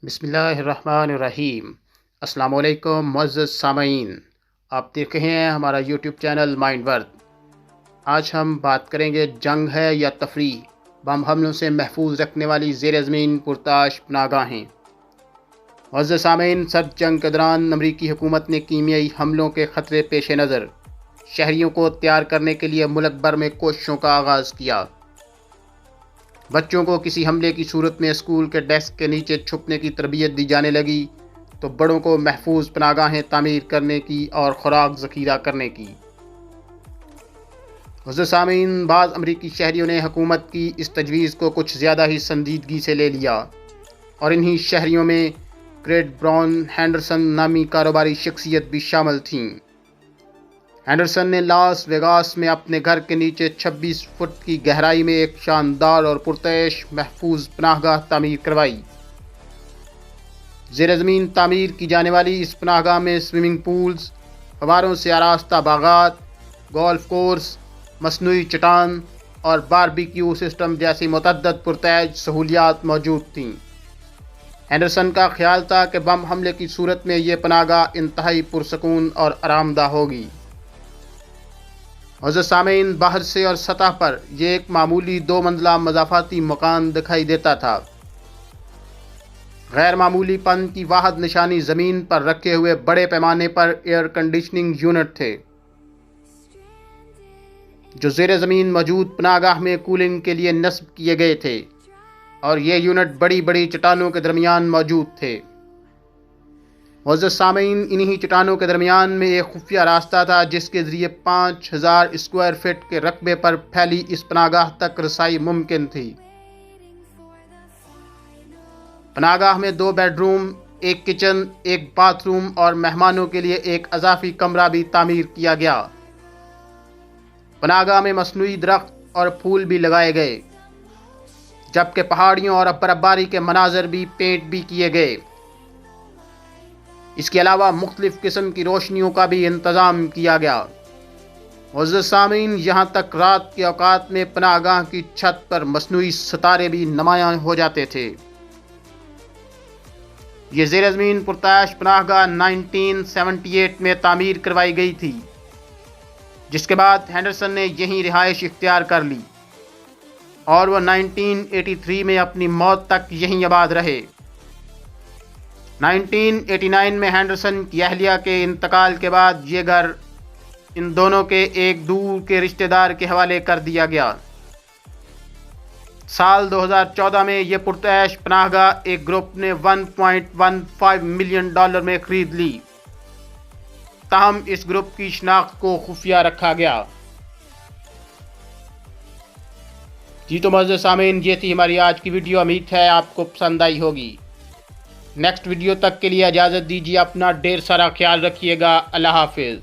بسم اللہ الرحمن الرحیم۔ السلام علیکم معزز سامعین، آپ دیکھ رہے ہیں ہمارا یوٹیوب چینل مائنڈ ورتھ۔ آج ہم بات کریں گے جنگ ہے یا تفریح، بم حملوں سے محفوظ رکھنے والی زیر زمین پرتاش پناہ گاہیں۔ معزز سامعین، سرد جنگ کے دوران امریکی حکومت نے کیمیائی حملوں کے خطرے پیش نظر شہریوں کو تیار کرنے کے لیے ملک بھر میں کوششوں کا آغاز کیا۔ بچوں کو کسی حملے کی صورت میں اسکول کے ڈیسک کے نیچے چھپنے کی تربیت دی جانے لگی تو بڑوں کو محفوظ پناہ گاہیں تعمیر کرنے کی اور خوراک ذخیرہ کرنے کی۔ معزز سامعین، بعض امریکی شہریوں نے حکومت کی اس تجویز کو کچھ زیادہ ہی سنجیدگی سے لے لیا، اور انہی شہریوں میں کریگ براؤن ہینڈرسن نامی کاروباری شخصیت بھی شامل تھیں۔ ہینڈرسن نے لاس ویگاس میں اپنے گھر کے نیچے 26 فٹ کی گہرائی میں ایک شاندار اور پرتعیش محفوظ پناہ گاہ تعمیر کروائی۔ زیر زمین تعمیر کی جانے والی اس پناہ گاہ میں سوئمنگ پولز، فواروں سے آراستہ باغات، گولف کورس، مصنوعی چٹان اور باربیکیو سسٹم جیسی متعدد پرتعیش سہولیات موجود تھیں۔ ہینڈرسن کا خیال تھا کہ بم حملے کی صورت میں یہ پناہ گاہ انتہائی پرسکون اور آرام دہ ہوگی۔ معزز سامعین، باہر سے اور سطح پر یہ ایک معمولی 2 منزلہ مضافاتی مکان دکھائی دیتا تھا۔ غیر معمولی پن کی واحد نشانی زمین پر رکھے ہوئے بڑے پیمانے پر ایئر کنڈیشننگ یونٹ تھے، جو زیر زمین موجود پناہ گاہ میں کولنگ کے لیے نصب کیے گئے تھے، اور یہ یونٹ بڑی بڑی چٹانوں کے درمیان موجود تھے۔ معزز سامعین، انہی چٹانوں کے درمیان میں ایک خفیہ راستہ تھا جس کے ذریعے 5000 اسکوائر فٹ کے رقبے پر پھیلی اس پناہ گاہ تک رسائی ممکن تھی۔ پناہ گاہ میں 2 بیڈ روم، ایک کچن، ایک باتھ روم اور مہمانوں کے لیے ایک اضافی کمرہ بھی تعمیر کیا گیا۔ پناہ گاہ میں مصنوعی درخت اور پھول بھی لگائے گئے، جبکہ پہاڑیوں اور برفباری کے مناظر بھی پینٹ بھی کیے گئے۔ اس کے علاوہ مختلف قسم کی روشنیوں کا بھی انتظام کیا گیا۔ معزز سامعین، یہاں تک رات کے اوقات میں پناہ گاہ کی چھت پر مصنوعی ستارے بھی نمایاں ہو جاتے تھے۔ یہ زیر زمین پرتعیش پناہ گاہ 1978 میں تعمیر کروائی گئی تھی، جس کے بعد ہینڈرسن نے یہیں رہائش اختیار کر لی، اور وہ 1983 میں اپنی موت تک یہیں آباد رہے۔ 1989 میں ہینڈرسن کی اہلیہ کے انتقال کے بعد یہ گھر ان دونوں کے ایک دور کے رشتہ دار کے حوالے کر دیا گیا۔ سال 2014 میں یہ پرتعیش پناہ گاہ ایک گروپ نے $1.15 ملین میں خرید لی، تاہم اس گروپ کی شناخت کو خفیہ رکھا گیا۔ جی تو معزز سامعین، یہ تھی ہماری آج کی ویڈیو، امید ہے آپ کو پسند آئی ہوگی۔ نیکسٹ ویڈیو تک کے لیے اجازت دیجیے، اپنا ڈھیر سارا خیال رکھیے گا۔ اللہ حافظ۔